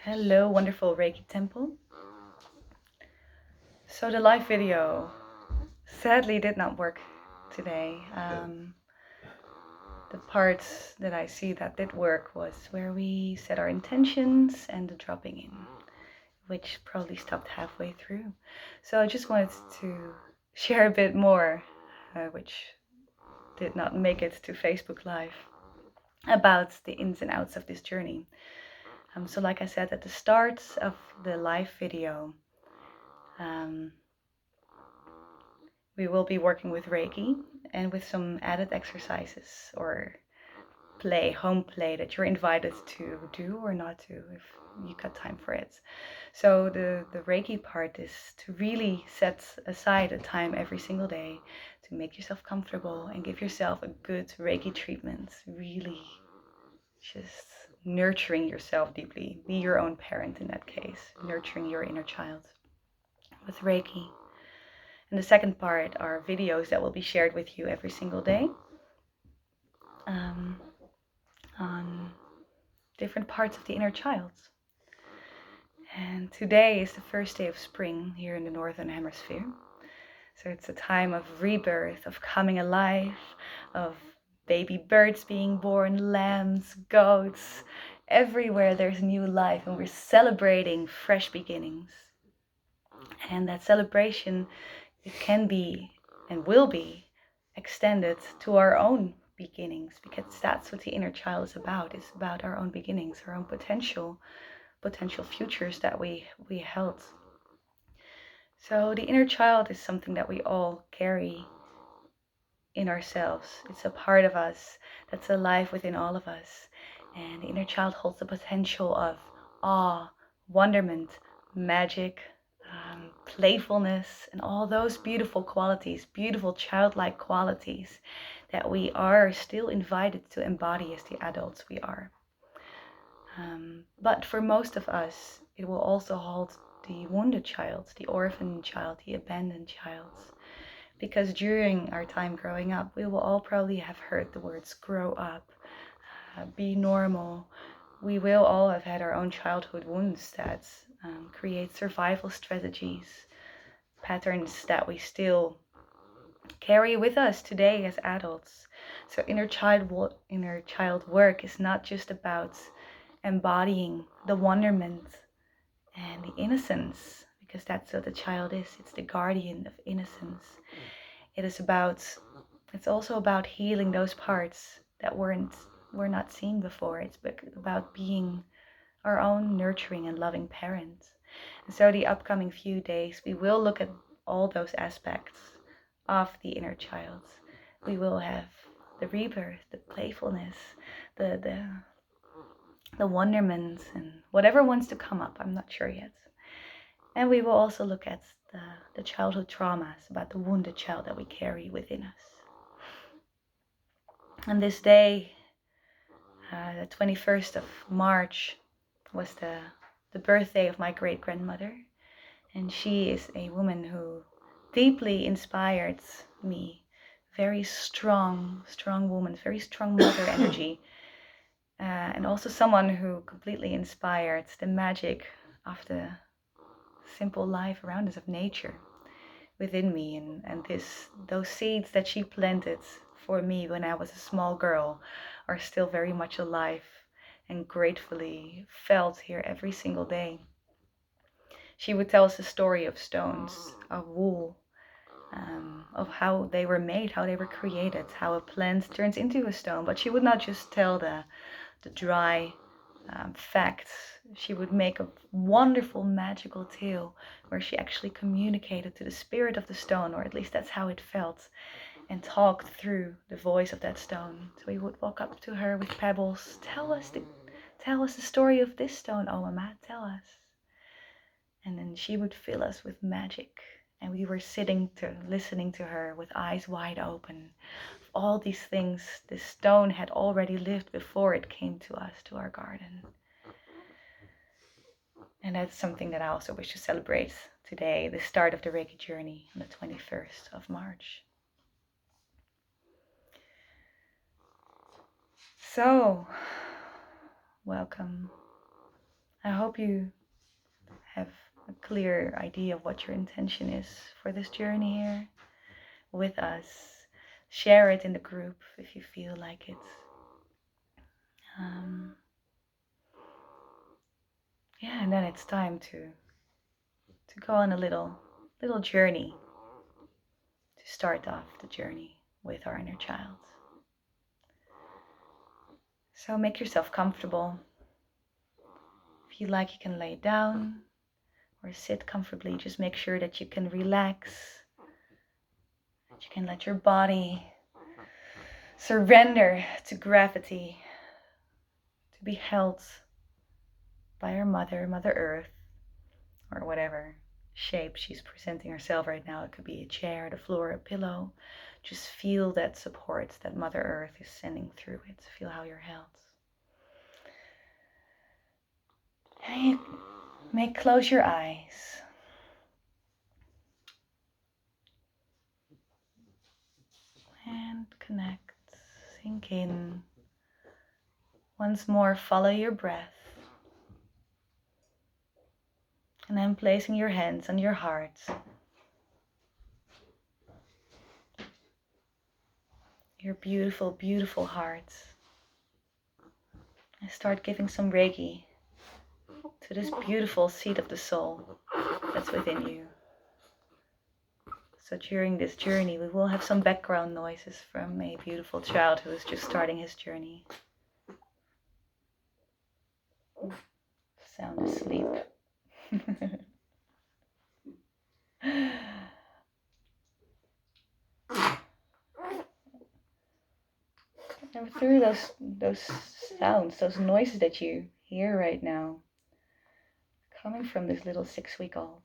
Hello, wonderful Reiki Temple. So the live video sadly did not work today. The parts that I see that did work was where we set our intentions and the dropping in, which probably stopped halfway through. So I just wanted to share a bit more, which did not make it to Facebook Live, about the ins and outs of this journey. So like I said at the start of the live video, we will be working with Reiki and with some added exercises or home play that you're invited to do or not to if you got time for it. So the Reiki part is to really set aside a time every single day to make yourself comfortable and give yourself a good Reiki treatment. Really just nurturing yourself deeply. Be your own parent in that case, nurturing your inner child with Reiki. And the second part are videos that will be shared with you every single day on different parts of the inner child. And today is the first day of spring here in the Northern Hemisphere. So it's a time of rebirth, of coming alive, of baby birds being born, lambs, goats. Everywhere there's new life and we're celebrating fresh beginnings. And that celebration, it can be and will be extended to our own beginnings, because that's what the inner child is about. It's about our own beginnings, our own potential futures that we held. So the inner child is something that we all carry in ourselves. It's a part of us that's alive within all of us. And the inner child holds the potential of awe, wonderment, magic, playfulness, and all those beautiful qualities, beautiful childlike qualities that we are still invited to embody as the adults we are. But for most of us, it will also hold the wounded child, the orphan child, the abandoned child. Because during our time growing up, we will all probably have heard the words grow up, be normal. We will all have had our own childhood wounds that create survival strategies, patterns that we still carry with us today as adults. So inner child work is not just about embodying the wonderment and the innocence, because that's what the child is. It's the guardian of innocence. It's also about healing those parts that were not seen before. It's about being our own nurturing and loving parent. And so the upcoming few days, we will look at all those aspects of the inner child. We will have the rebirth, the playfulness, the wonderment, and whatever wants to come up. I'm not sure yet. And we will also look at the childhood traumas, about the wounded child that we carry within us. And this day, the 21st of March, was the birthday of my great-grandmother. And she is a woman who deeply inspired me. Very strong woman, very strong mother energy. And also someone who completely inspired the magic of the simple life around us, of nature within me. And those seeds that she planted for me when I was a small girl are still very much alive and gratefully felt here every single day. She would tell us the story of stones, of wool, of how they were made, how they were created, how a plant turns into a stone. But she would not just tell the dry facts. She would make a wonderful magical tale where she actually communicated to the spirit of the stone, or at least that's how it felt, and talked through the voice of that stone. So we would walk up to her with pebbles. Tell us the story of this stone, oh Mama, tell us. And then she would fill us with magic. And we were listening to her with eyes wide open. All these things this stone had already lived before it came to us, to our garden. And that's something that I also wish to celebrate today, the start of the Reiki journey on the 21st of March. So, welcome. I hope you have a clear idea of what your intention is for this journey here with us. Share it in the group if you feel like it. Yeah, and then it's time to go on a little journey, to start off the journey with our inner child. So make yourself comfortable. If you like, you can lay down or sit comfortably. Just make sure that you can relax, that you can let your body surrender to gravity, to be held by our Mother Earth, or whatever shape she's presenting herself right now. It could be a chair, the floor, a pillow. Just feel that support that Mother Earth is sending through it. Feel how you're held. And you may close your eyes. And connect, sink in. Once more, follow your breath. And then placing your hands on your heart. Your beautiful, beautiful heart. And start giving some Reiki to this beautiful seat of the soul that's within you. So during this journey, we will have some background noises from a beautiful child who is just starting his journey. Sound asleep. And through those sounds, those noises that you hear right now, coming from this little 6-week-old,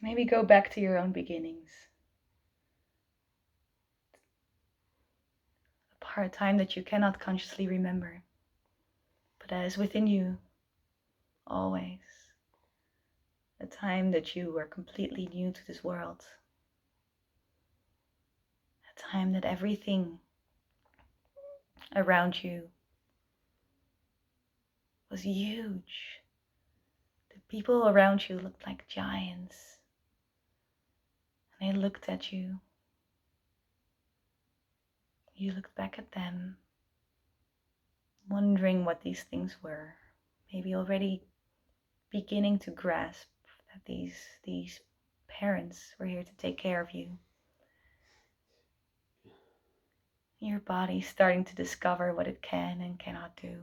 maybe go back to your own beginnings. A time that you cannot consciously remember, but that is within you always. A time that you were completely new to this world. A time that everything around you was huge. The people around you looked like giants. And they looked at you. You looked back at them, wondering what these things were. Maybe already beginning to grasp that these parents were here to take care of you. Your body starting to discover what it can and cannot do.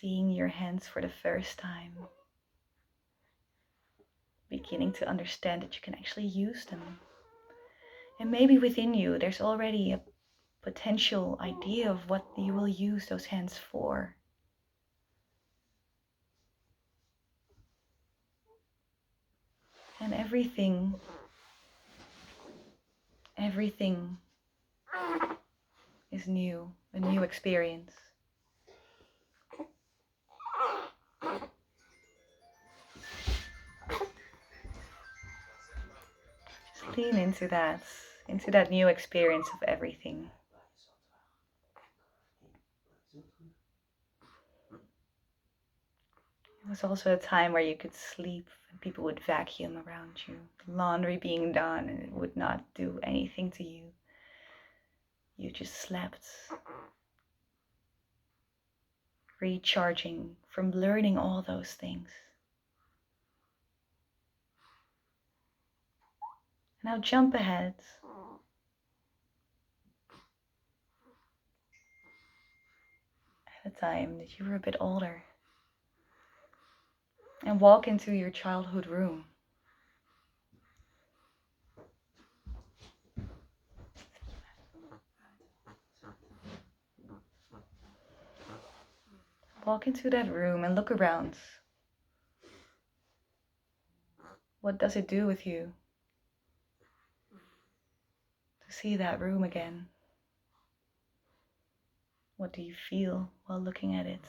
Seeing your hands for the first time. Beginning to understand that you can actually use them. And maybe within you there's already a potential idea of what you will use those hands for. And everything is new, a new experience. Just lean into that new experience of everything. It was also a time where you could sleep and people would vacuum around you, laundry being done, and it would not do anything to you. You just slept, recharging from learning all those things. Now jump ahead. At a time that you were a bit older. And walk into your childhood room. Walk into that room and look around. What does it do with you to see that room again? What do you feel while looking at it?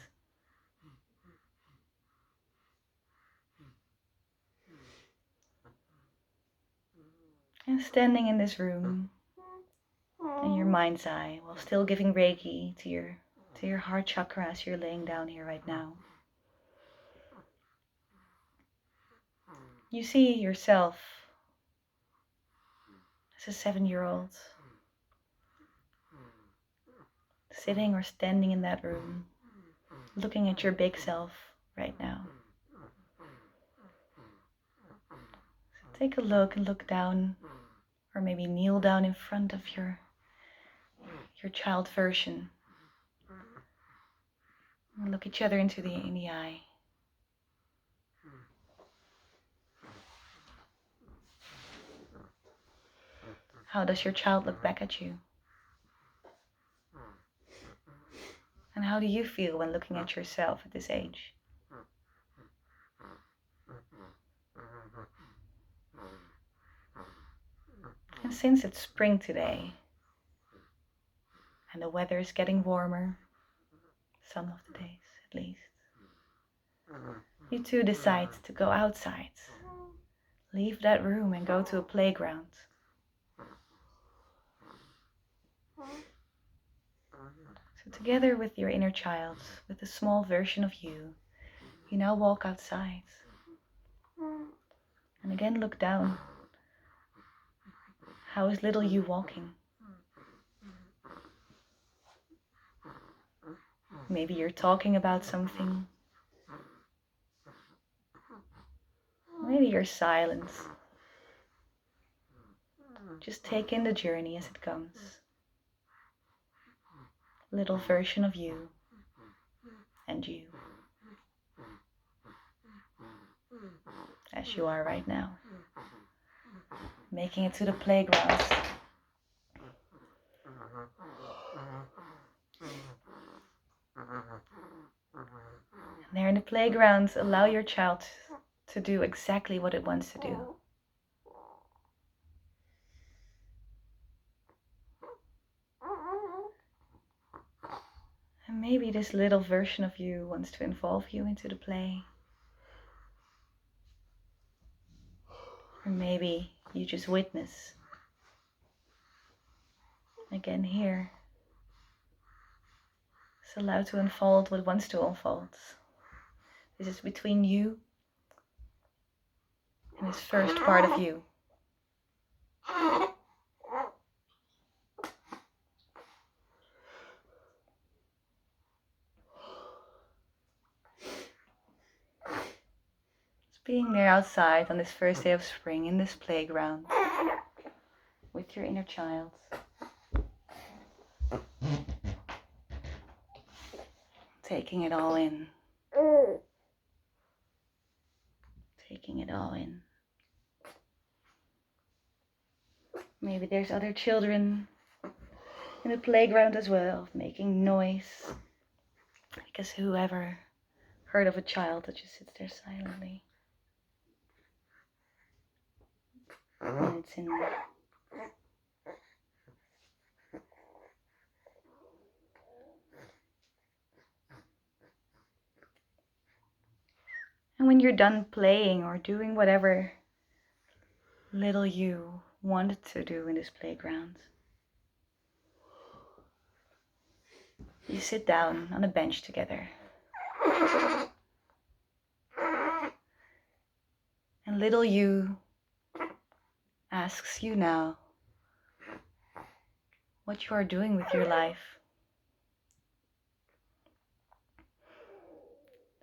And standing in this room, in your mind's eye while still giving Reiki to your heart chakra as you're laying down here right now. You see yourself as a 7-year-old sitting or standing in that room, looking at your big self right now. So take a look and look down, or maybe kneel down in front of your child version. And look each other in the eye. How does your child look back at you? And how do you feel when looking at yourself at this age? And since it's spring today, and the weather is getting warmer, some of the days at least, you two decide to go outside, leave that room and go to a playground. So together with your inner child, with a small version of you, you now walk outside. And again look down. How is little you walking? Maybe you're talking about something. Maybe you're silent. Just take in the journey as it comes. Little version of you and you. As you are right now. Making it to the playground. And there in the playground, allow your child to do exactly what it wants to do. And maybe this little version of you wants to involve you into the play. Or maybe you just witness. Again here. It's allowed to unfold what wants to unfold. This is between you and this first part of you. It's being there outside on this first day of spring in this playground with your inner child. Taking it all in. Taking it all in. Maybe there's other children in the playground as well, making noise. Because whoever heard of a child that just sits there silently? And it's in And when you're done playing or doing whatever little you wanted to do in this playground, you sit down on a bench together. And little you asks you now what you are doing with your life.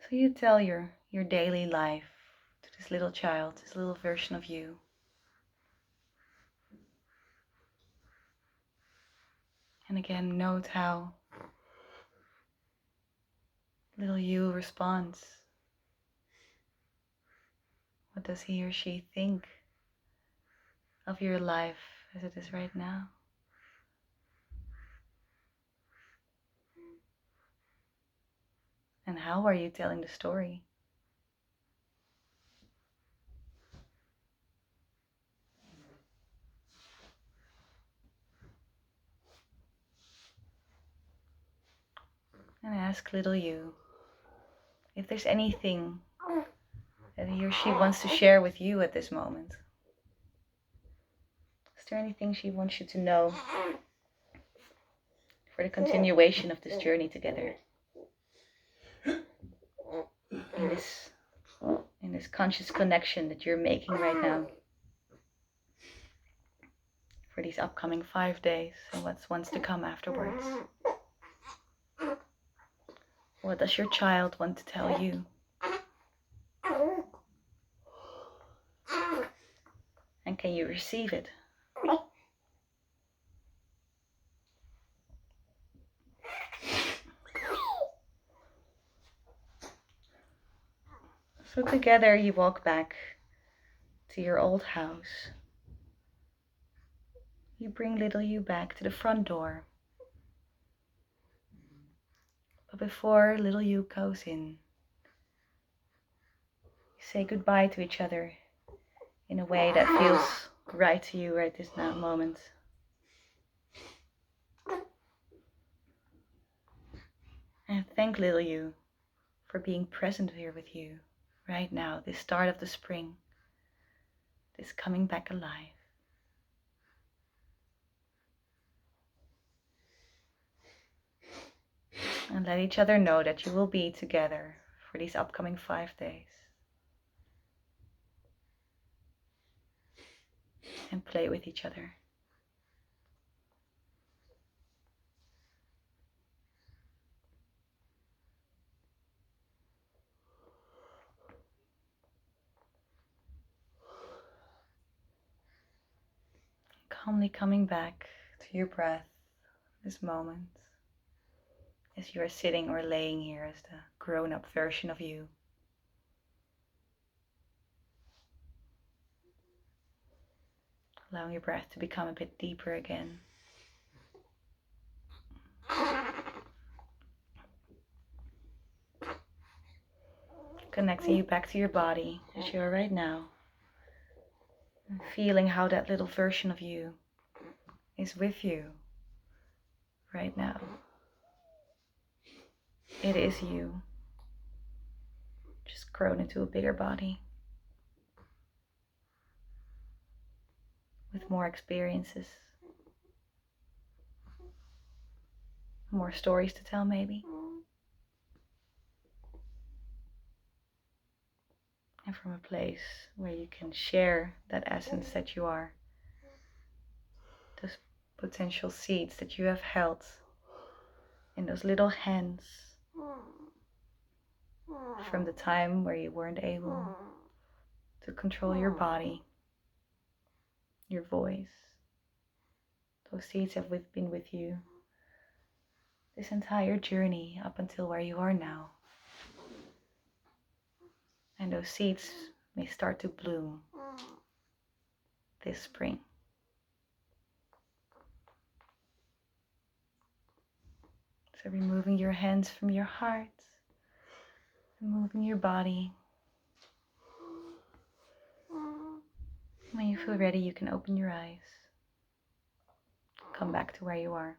So you tell your daily life to this little child, this little version of you. And again, note how little you responds. What does he or she think of your life as it is right now? And how are you telling the story? And ask little you if there's anything that he or she wants to share with you at this moment. Is there anything she wants you to know for the continuation of this journey together. In this conscious connection that you're making right now. For these upcoming 5 days and what's to come afterwards. What does your child want to tell you? And can you receive it? So together you walk back to your old house. You bring little you back to the front door. But before little you goes in, you say goodbye to each other in a way that feels right to you right this moment. And thank little you for being present here with you right now, this start of the spring, this coming back alive. And let each other know that you will be together for these upcoming 5 days. And play with each other. Calmly coming back to your breath this moment as you are sitting or laying here as the grown-up version of you. Allowing your breath to become a bit deeper again. Connecting you back to your body as you are right now. And feeling how that little version of you is with you right now. It is you, just grown into a bigger body. With more experiences. More stories to tell, maybe. And from a place where you can share that essence that you are. Those potential seeds that you have held in those little hands from the time where you weren't able to control your body, your voice. Those seeds have been with you this entire journey up until where you are now. And those seeds may start to bloom this spring. So removing your hands from your heart, removing your body. When you feel ready, you can open your eyes. Come back to where you are.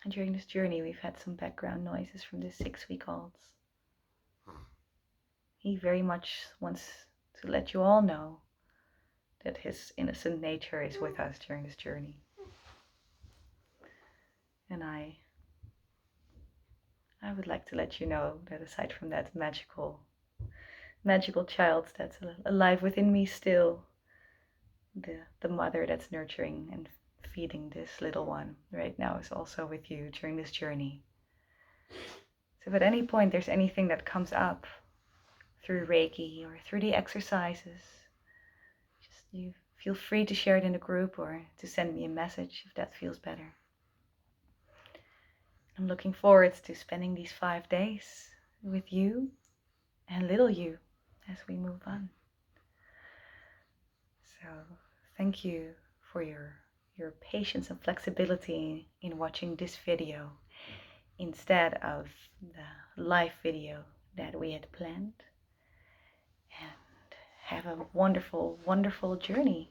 And during this journey, we've had some background noises from the 6-week-olds. He very much wants to let you all know that his innocent nature is with us during this journey. And I would like to let you know that aside from that magical child that's alive within me still, the mother that's nurturing and feeding this little one right now is also with you during this journey. So if at any point there's anything that comes up through Reiki or through the exercises, just you feel free to share it in the group or to send me a message if that feels better. I'm looking forward to spending these 5 days with you and little you as we move on. So thank you for your patience and flexibility in watching this video instead of the live video that we had planned. And have a wonderful, wonderful journey.